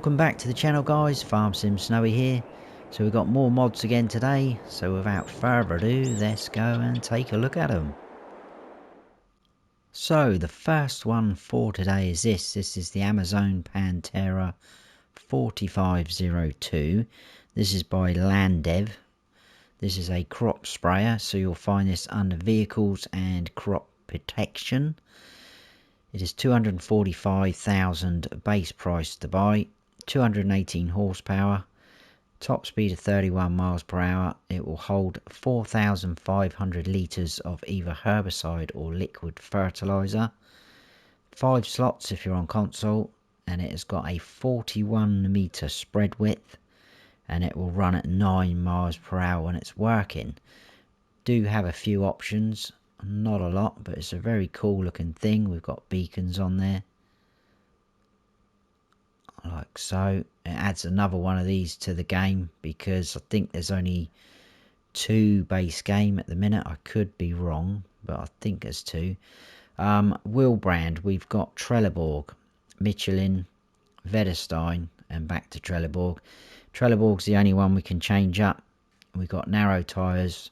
Welcome back to the channel, guys. Farm Sim Snowy here. So we've got more mods again today, so without further ado, let's go and take a look at them. So the first one for today is this is the Amazon Pantera 4502. This is by Landev. This is a crop sprayer, so you'll find this under vehicles and crop protection. It is 245,000 base price to buy, 218 horsepower, top speed of 31 miles per hour. It will hold 4,500 litres of either herbicide or liquid fertiliser, 5 slots if you're on console, and it has got a 41 metre spread width, and it will run at 9 miles per hour when it's working. Do have a few options. Not a lot, but it's a very cool looking thing. We've got beacons on there, like so. It adds another one of these to the game because I think there's only 2 base game at the minute. I could be wrong, but I think there's 2. Wheel brand, we've got Trelleborg, Michelin, Vedestein, and back to Trelleborg. Trelleborg's the only one we can change up. We've got narrow tyres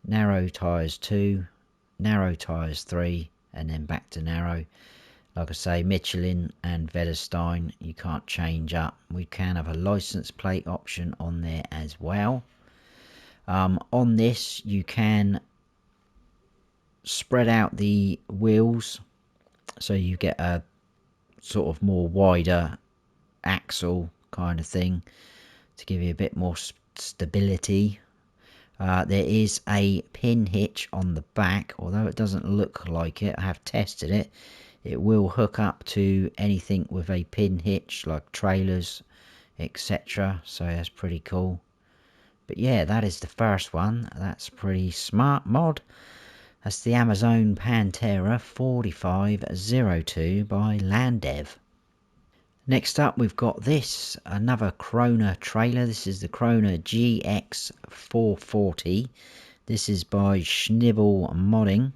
2, narrow tyres 3, and then back to narrow. Like I say, Michelin and Vedestein you can't change up. We can have a license plate option on there as well. On this you can spread out the wheels, so you get a sort of more wider axle kind of thing to give you a bit more stability. There is a pin hitch on the back, although it doesn't look like it. I have tested it. It will hook up to anything with a pin hitch, like trailers, etc. So that's pretty cool. But yeah, that is the first one. That's a pretty smart mod. That's the Amazon Pantera 4502 by Landev. Next up, we've got this, another Krona trailer. This is the Krona GX 440. This is by Schnibbl modding.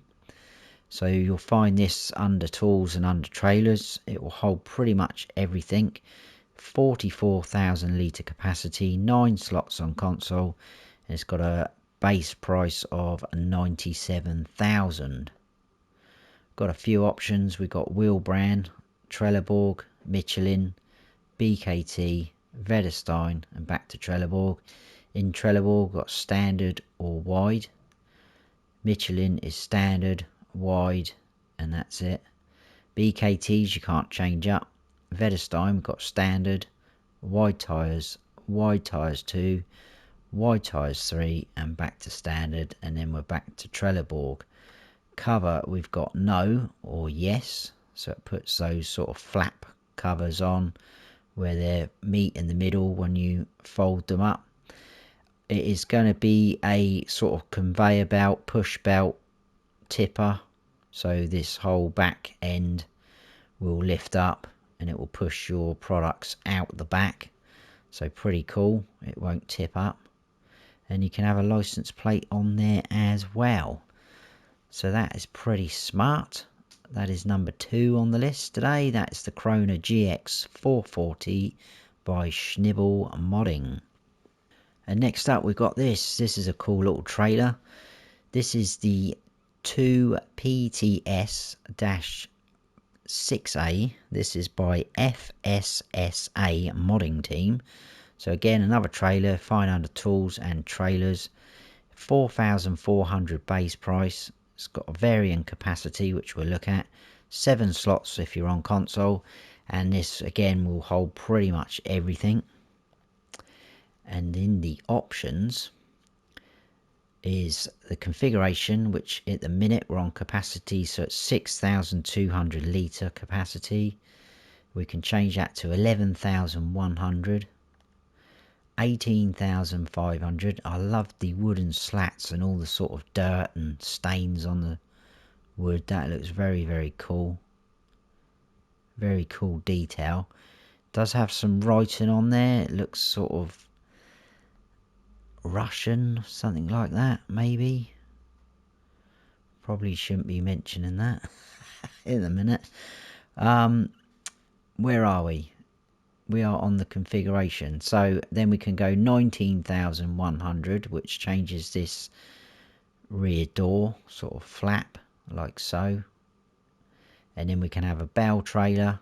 So you'll find this under tools and under trailers. It will hold pretty much everything. 44,000 litre capacity, 9 slots on console, and it's got a base price of 97,000. Got a few options. We've got wheel brand, Trelleborg, Michelin, BKT, Vedestein, and back to Trelleborg. In Trelleborg, got standard or wide. Michelin is standard, wide, and that's it. BKTs you can't change up. Vedestein, we've got standard, wide tyres 2, wide tyres 3, and back to standard, and then we're back to Trelleborg. Cover, we've got no or yes, so it puts those sort of flap covers on where they meet in the middle when you fold them up. It is going to be a sort of conveyor belt, push belt tipper, so this whole back end will lift up and it will push your products out the back. So pretty cool. It won't tip up, and you can have a license plate on there as well. So that is pretty smart. That is number 2 on the list today. That's the Krona GX 440 by Schnibbl modding. And next up we've got this. This is a cool little trailer. This is the 2PTS-6A. This is by FSSA modding team. So again, another trailer, fine under tools and trailers. 4,400 base price. It's got a varying capacity, which we'll look at. 7 slots if you're on console. And this, again, will hold pretty much everything. And in the options is the configuration, which at the minute we're on capacity. So it's 6,200 litre capacity. We can change that to 11,100. 18,500. I love the wooden slats and all the sort of dirt and stains on the wood. That looks very, very cool. Very cool detail. Does have some writing on there. It looks sort of Russian, something like that, maybe. Probably shouldn't be mentioning that in a minute. Where are we? we are on the configuration. So then we can go 19,100, which changes this rear door sort of flap like so. And then we can have a bell trailer,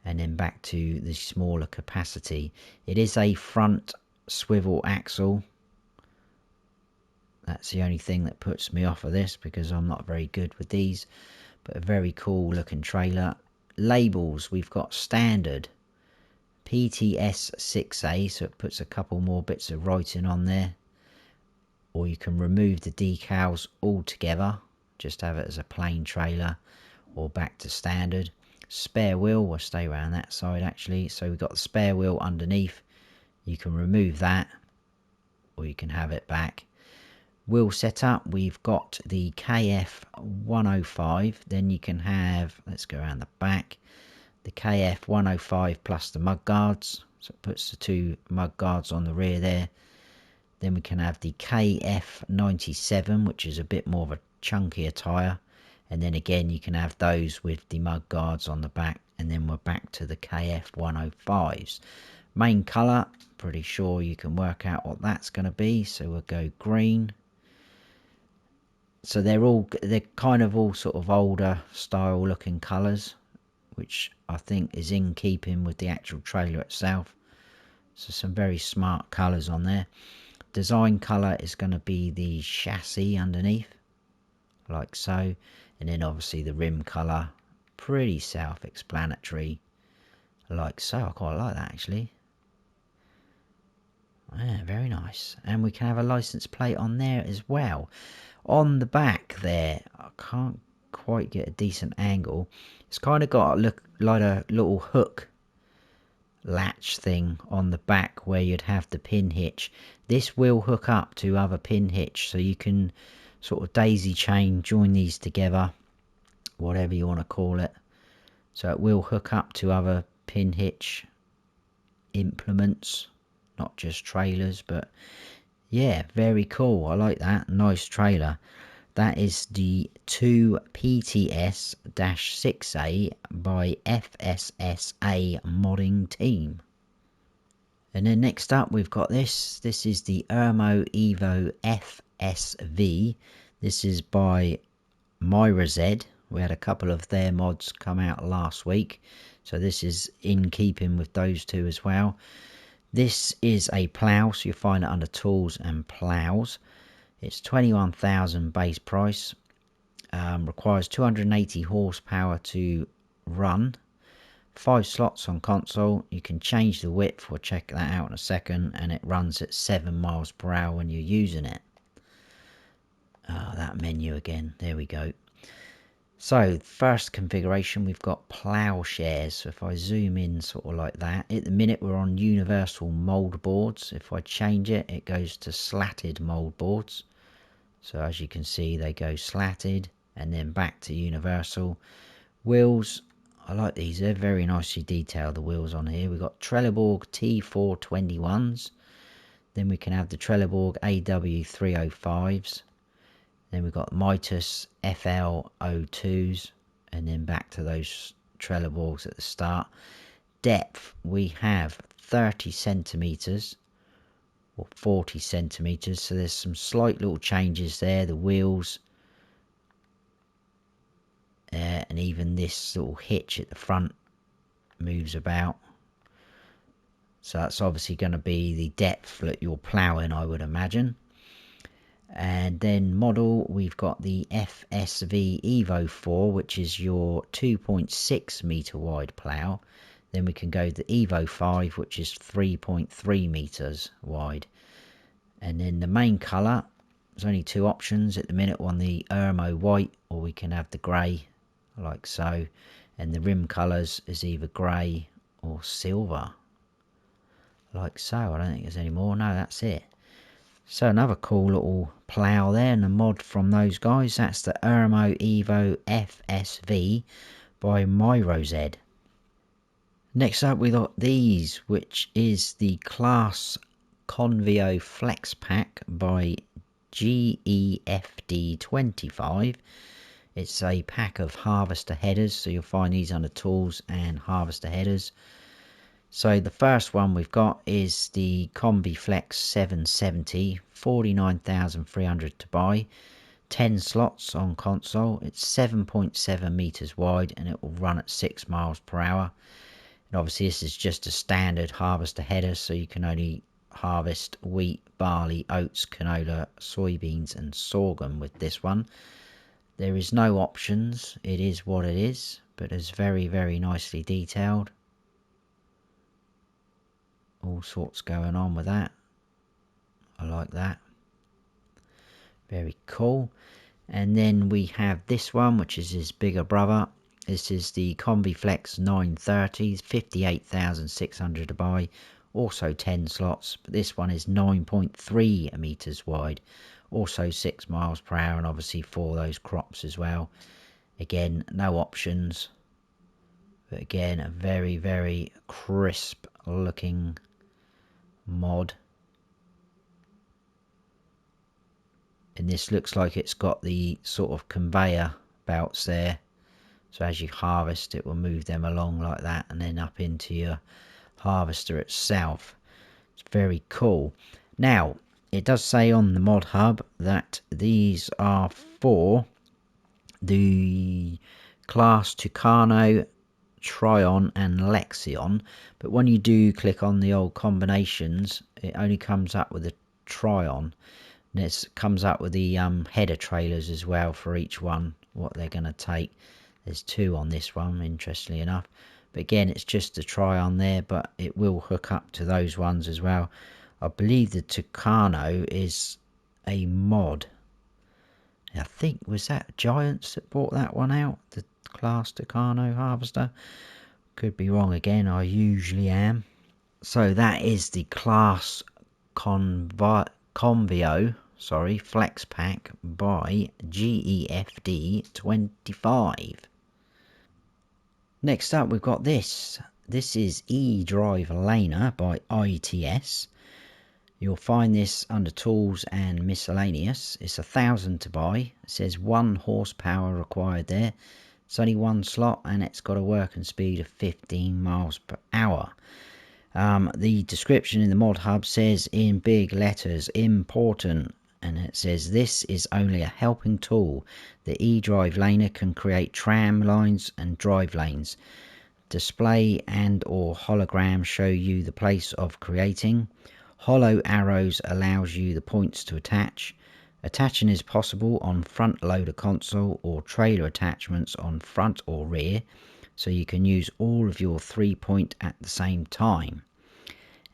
and then back to the smaller capacity. It is a front swivel axle. That's the only thing that puts me off of this, because I'm not very good with these. But a very cool looking trailer. Labels, we've got standard PTS6A, so it puts a couple more bits of writing on there. Or you can remove the decals altogether, just have it as a plain trailer, or back to standard. Spare wheel, we'll stay around that side actually. So we've got the spare wheel underneath. You can remove that, or you can have it back. Wheel setup, we've got the KF105. Then you can have, let's go around the back, the KF105 plus the mud guards. So it puts the two mud guards on the rear there. Then we can have the KF97, which is a bit more of a chunkier tyre. And then again, you can have those with the mud guards on the back. And then we're back to the KF105s. Main colour, pretty sure you can work out what that's going to be. So we'll go green. So they're kind of all sort of older style looking colours, which I think is in keeping with the actual trailer itself. So some very smart colours on there. Design colour is going to be the chassis underneath, like so. And then obviously the rim colour, pretty self-explanatory, like so. I quite like that actually. Yeah, very nice. And we can have a license plate on there as well. On the back there, I can't quite get a decent angle. It's kind of got a look like a little hook latch thing on the back where you'd have the pin hitch. This will hook up to other pin hitch, so you can sort of daisy chain, join these together, whatever you want to call it. So it will hook up to other pin hitch implements, not just trailers. But yeah, very cool. I like that. Nice trailer. That is the 2PTS-6A by FSSA modding team. And then next up we've got this. This is the Ermo EVO FSV. This is by Mirozed. We had a couple of their mods come out last week. So this is in keeping with those two as well. This is a plough, so you'll find it under tools and ploughs. It's 21,000 base price. Requires 280 horsepower to run. 5 slots on console. You can change the width. We'll check that out in a second. And it runs at 7 miles per hour when you're using it. That menu again. There we go. So first configuration, we've got plowshares. So if I zoom in sort of like that, at the minute we're on universal mold boards. If I change it, it goes to slatted mold boards. So as you can see, they go slatted and then back to universal. Wheels, I like these. They're very nicely detailed, the wheels on here. We've got Trelleborg T421s. Then we can have the Trelleborg AW305s. Then we've got Mitas FL02s. And then back to those Trelleborgs at the start. Depth, we have 30 centimetres. Or 40 centimetres, so there's some slight little changes there. The wheels, and even this little hitch at the front moves about. So that's obviously going to be the depth that you're ploughing, I would imagine. And then model, we've got the FSV Evo 4, which is your 2.6 metre wide plough. Then we can go to the Evo 5, which is 3.3 metres wide. And then the main colour, there's only 2 options at the minute. On the Ermo white, or we can have the grey, like so. And the rim colours is either grey or silver, like so. I don't think there's any more. No, that's it. So another cool little plough there, and a mod from those guys. That's the Ermo Evo FSV by Mirozed. Next up we got these, which is the CLAAS Convoyo Flex Pack by GEFD25. It's a pack of harvester headers, so you'll find these under tools and harvester headers. So the first one we've got is the CombiFlex 770, 49,300 to buy, 10 slots on console. It's 7.7 meters wide and it will run at 6 miles per hour. And obviously this is just a standard harvester header, so you can only harvest wheat, barley, oats, canola, soybeans and sorghum with this one. There is no options, it is what it is, but it's very, very nicely detailed. All sorts going on with that. I like that. Very cool. And then we have this one, which is his bigger brother. This is the CombiFlex 930, 58,600 to buy. Also 10 slots, but this one is 9.3 meters wide. Also 6 miles per hour, and obviously for those crops as well. Again, no options. But again, a very, very crisp looking mod. And this looks like it's got the sort of conveyor belts there, so as you harvest it will move them along like that and then up into your harvester itself. It's very cool. Now it does say on the mod hub that these are for the CLAAS Tucano, Trion and Lexion, but when you do click on the old combinations it only comes up with the Trion. And it comes up with the header trailers as well for each one, what they're going to take. There's 2 on this one, interestingly enough. But again, it's just a try on there, but it will hook up to those ones as well. I believe the Tucano is a mod. I think, was that Giants that brought that one out? The CLAAS Tucano harvester? Could be wrong again, I usually am. So that is the CLAAS Convio. Flex Pack by GEFD25. Next up we've got this. This is E-DriveLaner by ITS. You'll find this under tools and miscellaneous. It's 1,000 to buy. It says 1 horsepower required there. It's only 1 slot and it's got a working speed of 15 miles per hour. The description in the mod hub says in big letters, important. And it says this is only a helping tool. The E-DriveLaner can create tram lines and drive lanes. Display and or hologram show you the place of creating. Hollow arrows allows you the points to attach. Attaching is possible on front loader console or trailer attachments on front or rear, so you can use all of your 3-point at the same time.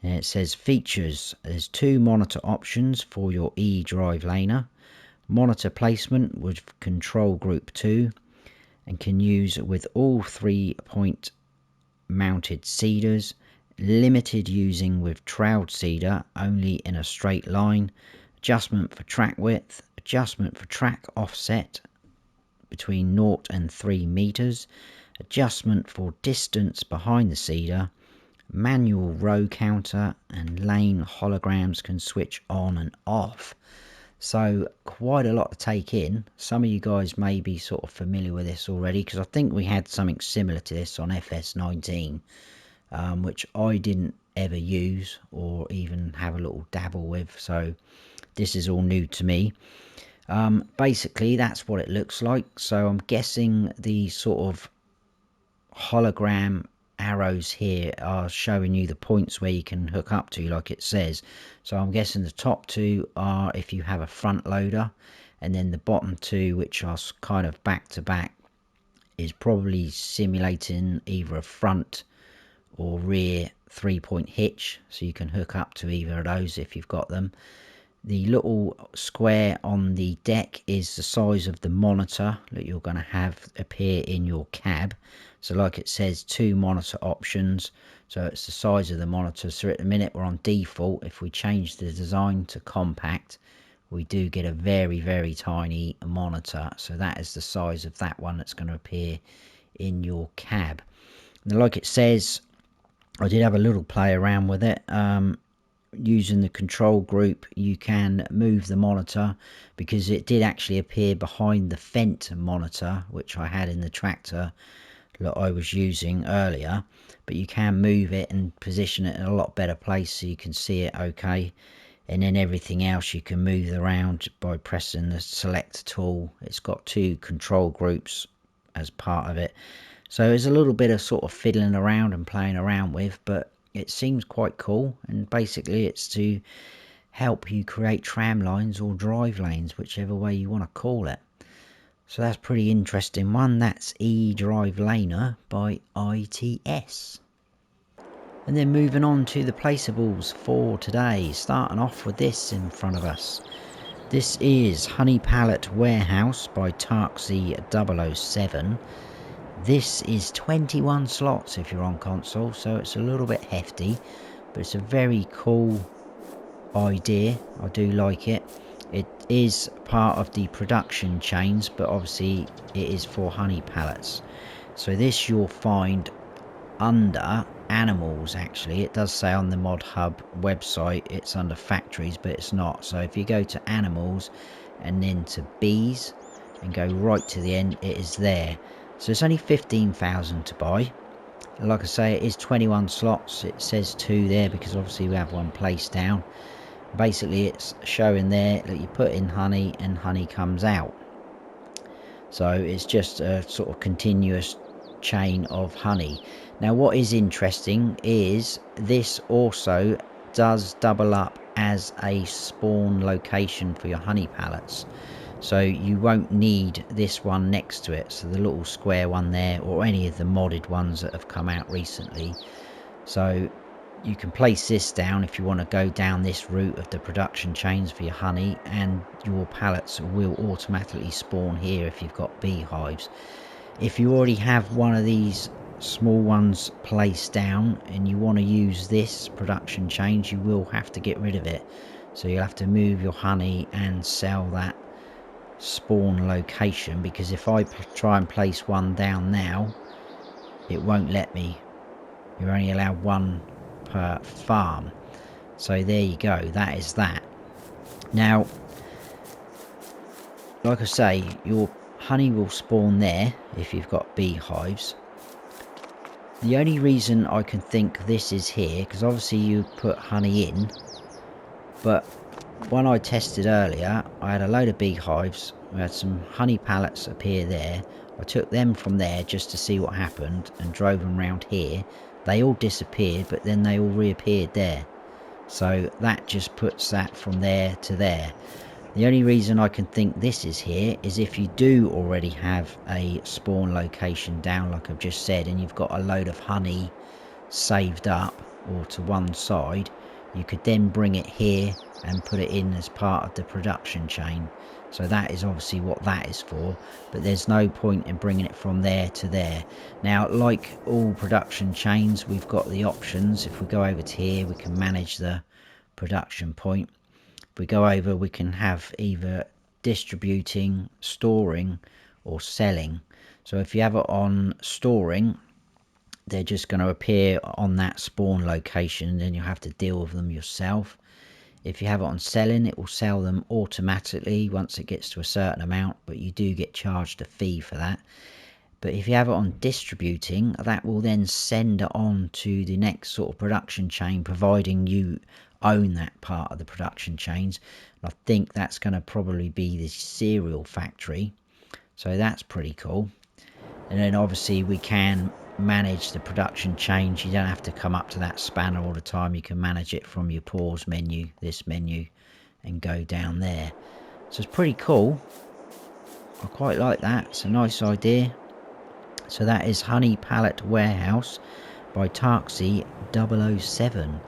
And it says features. There's 2 monitor options for your E-DriveLaner. Monitor placement with control group 2 and can use with all 3-point mounted seeders. Limited using with trailed seeder only in a straight line. Adjustment for track width. Adjustment for track offset between 0 and 3 meters. Adjustment for distance behind the seeder. Manual row counter and lane holograms can switch on and off. So quite a lot to take in. Some of you guys may be sort of familiar with this already, because I think we had something similar to this on FS19, which I didn't ever use or even have a little dabble with, so this is all new to me. Basically that's what it looks like. So I'm guessing the sort of hologram arrows here are showing you the points where you can hook up to, like it says. So I'm guessing the top 2 are if you have a front loader, and then the bottom 2, which are kind of back to back, is probably simulating either a front or rear 3-point hitch, so you can hook up to either of those if you've got them. The little square on the deck is the size of the monitor that you're going to have appear in your cab. So like it says, 2 monitor options, so it's the size of the monitor. So at the minute we're on default. If we change the design to compact, we do get a very, very tiny monitor. So that is the size of that one that's going to appear in your cab. And like it says, I did have a little play around with it. Using the control group, you can move the monitor, because it did actually appear behind the Fendt monitor, which I had in the tractor that I was using earlier, but you can move it and position it in a lot better place so you can see it okay. And then everything else you can move around by pressing the select tool. It's got 2 control groups as part of it, so there's a little bit of sort of fiddling around and playing around with, but it seems quite cool. And basically it's to help you create tram lines or drive lanes, whichever way you want to call it. So that's pretty interesting one. That's E-DriveLaner by ITS. And then moving on to the placeables for today, starting off with this in front of us. This is Honey Pallet Warehouse by Tarksy 007. This is 21 slots if you're on console, so it's a little bit hefty, but it's a very cool idea. I do like it. It is part of the production chains, but obviously it is for honey pallets. So this you'll find under animals. Actually, it does say on the Mod Hub website it's under factories, but it's not. So if you go to animals and then to bees and go right to the end, it is there. So it's only 15,000 to buy. Like I say, it is 21 slots. It says 2 there because obviously we have one placed down. Basically it's showing there that you put in honey and honey comes out. So it's just a sort of continuous chain of honey. Now what is interesting is this also does double up as a spawn location for your honey pallets. So you won't need this one next to it, so the little square one there, or any of the modded ones that have come out recently. So you can place this down if you want to go down this route of the production chains for your honey, and your pallets will automatically spawn here if you've got beehives. If you already have one of these small ones placed down and you want to use this production chains, you will have to get rid of it. So you'll have to move your honey and sell that spawn location, because if I try and place one down now, it won't let me. You're only allowed one per farm. So there you go, that is that. Now like I say, your honey will spawn there if you've got beehives. The only reason I can think this is here, because obviously you put honey in, but when I tested earlier I had a load of beehives, we had some honey pallets appear there. I took them from there just to see what happened and drove them around here. They all disappeared, but then they all reappeared there. So that just puts that from there to there. The only reason I can think this is here is if you do already have a spawn location down like I've just said, and you've got a load of honey saved up or to one side, you could then bring it here and put it in as part of the production chain. So that is obviously what that is for, but there's no point in bringing it from there to there. Now like all production chains, we've got the options. If we go over to here, we can manage the production point. If we go over, we can have either distributing, storing or selling. So if you have it on storing, they're just going to appear on that spawn location and then you'll have to deal with them yourself. If you have it on selling, it will sell them automatically once it gets to a certain amount, but you do get charged a fee for that. But if you have it on distributing, that will then send it on to the next sort of production chain, providing you own that part of the production chains. And I think that's going to probably be the cereal factory. So that's pretty cool. And then obviously we can manage the production chains. You don't have to come up to that spanner all the time. You can manage it from your pause menu, this menu, and go down there. So it's pretty cool. I quite like that. It's a nice idea. So that is Honey Pallet Warehouse by Tarksy 007.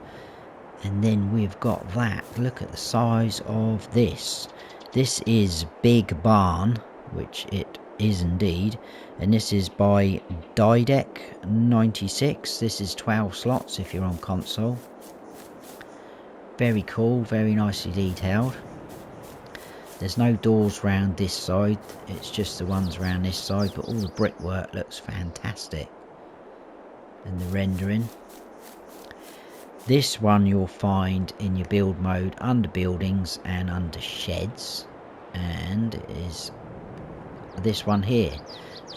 And then we've got that. Look at the size of this. This is Big Barn, which it is indeed. And this is by Didek 96. This is 12 slots if you're on console. Very cool, very nicely detailed. There's no doors around this side, it's just the ones around this side, but all the brickwork looks fantastic. And the rendering. This one you'll find in your build mode under buildings and under sheds, and it is this one here.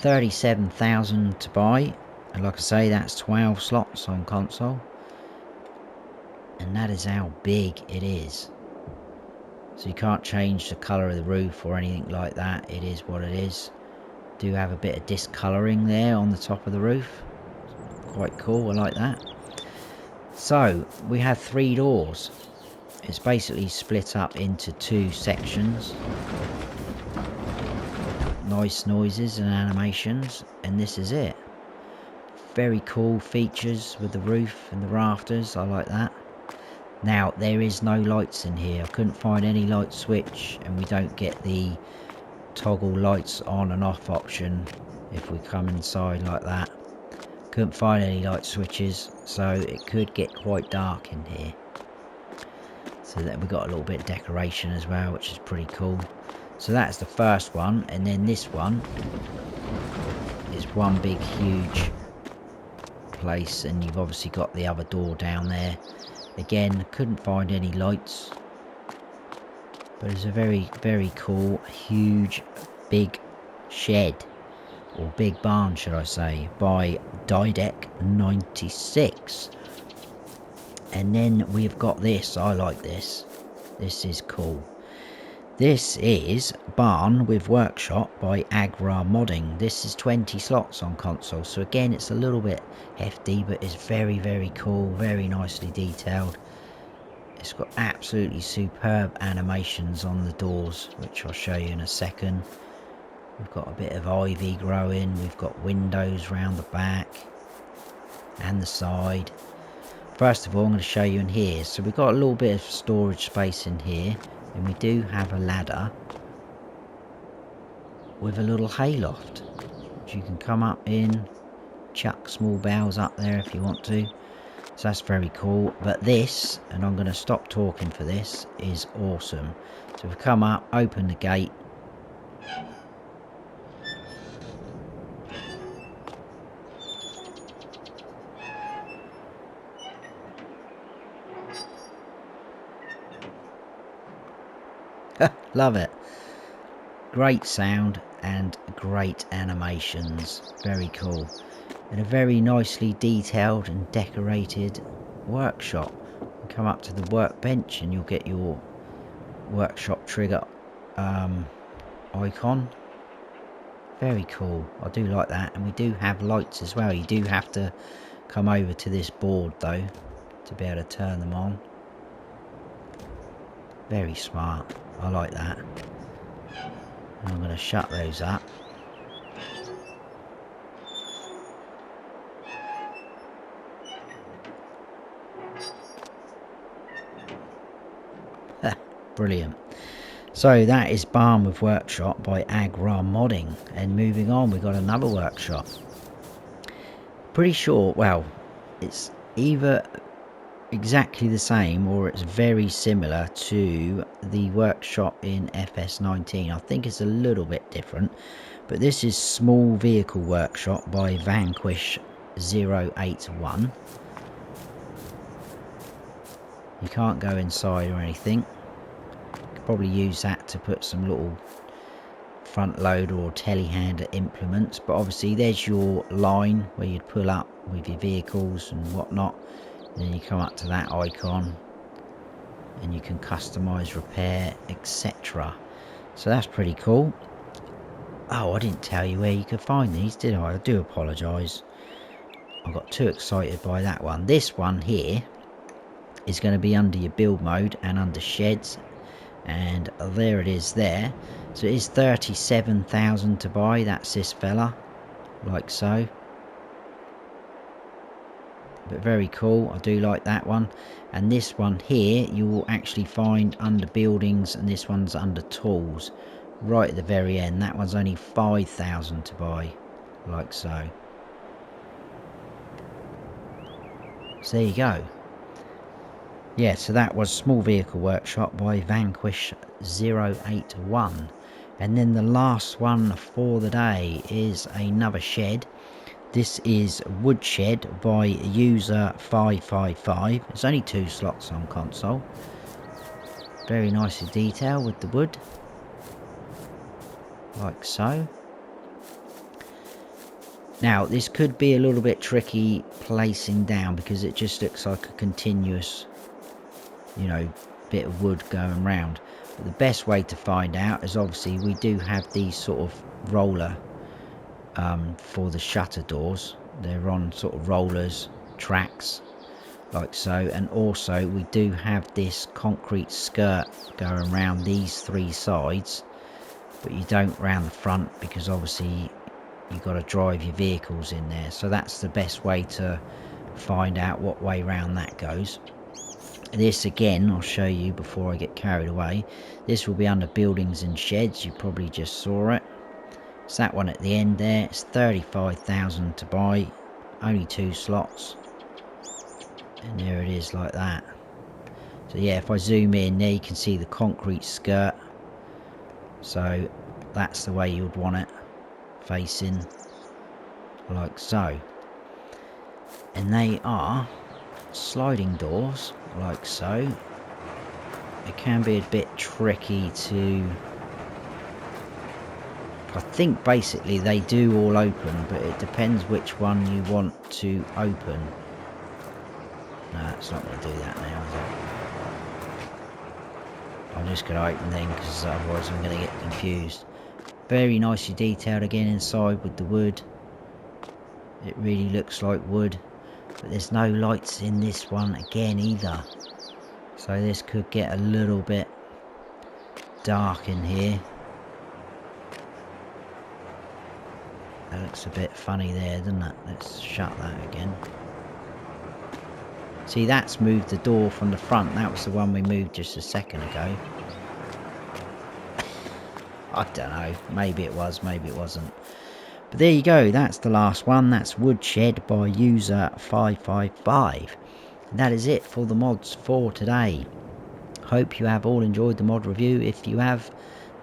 37,000 to buy, and like I say, that's 12 slots on console, and that is how big it is. So you can't change the colour of the roof or anything like that. It is what it is. Do have a bit of discolouring there on the top of the roof. Quite cool, I like that. So we have 3 doors. It's basically split up into 2 sections. Nice noises and animations, and this is it. Very cool features with the roof and the rafters, I like that. Now there is no lights in here. I couldn't find any light switch, and we don't get the toggle lights on and off option if we come inside like that. Couldn't find any light switches, so it could get quite dark in here. So that we got a little bit of decoration as well, which is pretty cool. So that's the first one, and then this one is one big huge place, and you've obviously got the other door down there. Again, couldn't find any lights, but it's a very, very cool, huge, big shed, or big barn should I say, by Didec 96. And then we've got this. I like this. This is cool. This is Barn with Workshop by Agrar Modding. This is 20 slots on console, so again it's a little bit hefty, but it's very, very cool, very nicely detailed. It's got absolutely superb animations on the doors, which I'll show you in a second. We've got a bit of ivy growing, we've got windows round the back and the side. First of all, I'm going to show you in here. So we've got a little bit of storage space in here, and we do have a ladder with a little hayloft, which you can come up in, chuck small bales up there if you want to. So that's very cool. But this, and I'm going to stop talking for this, is awesome. So we come up, open the gate. Love it. Great sound and great animations. Very cool. And a very nicely detailed and decorated workshop. You come up to the workbench and you'll get your workshop trigger icon. Very cool. I do like that. And we do have lights as well. You do have to come over to this board though to be able to turn them on. Very smart. I like that. And I'm going to shut those up. Brilliant. So that is Barn with Workshop by Agrar Modding. And moving on, we've got another workshop. Pretty sure, well, it's either exactly the same or it's very similar to the workshop in FS19. I think it's a little bit different, but this is Small Vehicle Workshop by Vanquish 081. You can't go inside or anything. You could probably use that to put some little front loader or telehandler implements, but obviously there's your line where you'd pull up with your vehicles and whatnot. And then you come up to that icon and you can customize, repair, etc. So that's pretty cool. Oh, I didn't tell you where you could find these, did I? I do apologise. I got too excited by that one. This one here is going to be under your build mode and under sheds. And there it is there. So it is 37,000 to buy. That's this fella. Like so. But very cool. I do like that one. And this one here you will actually find under buildings, and this one's under tools right at the very end. That one's only 5,000 to buy, like so. So there you go. Yeah, so that was Small Vehicle Workshop by Vanquish 081. And then the last one for the day is another shed. This is Woodshed by User 555. It's only 2 slots on console. Very nicely detailed with the wood. Like so. Now this could be a little bit tricky placing down because it just looks like a continuous, you know, bit of wood going round. But the best way to find out is obviously we do have these sort of roller for the shutter doors. They're on sort of rollers, tracks, like so. And also we do have this concrete skirt going around these three sides, but you don't round the front because obviously you've got to drive your vehicles in there. So that's the best way to find out what way round that goes. This again I'll show you before I get carried away. This will be under buildings and sheds. You probably just saw it. It's that one at the end there. It's 35,000 to buy, only 2 slots, and there it is like that. So yeah, if I zoom in there you can see the concrete skirt. So that's the way you'd want it, facing like so. And they are sliding doors like so. It can be a bit tricky to, I think basically they do all open, but it depends which one you want to open. No, it's not going to do that now, is it? I'm just going to open them because otherwise I'm going to get confused. Very nicely detailed again inside with the wood. It really looks like wood, but there's no lights in this one again either. So this could get a little bit dark in here. That looks a bit funny there, doesn't it? Let's shut that again. See, that's moved the door from the front. That was the one we moved just a second ago. I don't know. Maybe it was, maybe it wasn't. But there you go. That's the last one. That's Woodshed by user 555. And that is it for the mods for today. Hope you have all enjoyed the mod review. If you have,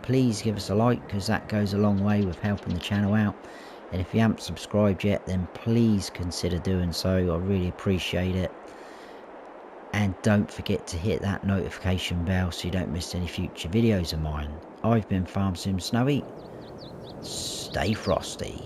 please give us a like, because that goes a long way with helping the channel out. And if you haven't subscribed yet, then please consider doing so. I really appreciate it. And don't forget to hit that notification bell so you don't miss any future videos of mine. I've been Farm Sim Snowy. Stay frosty.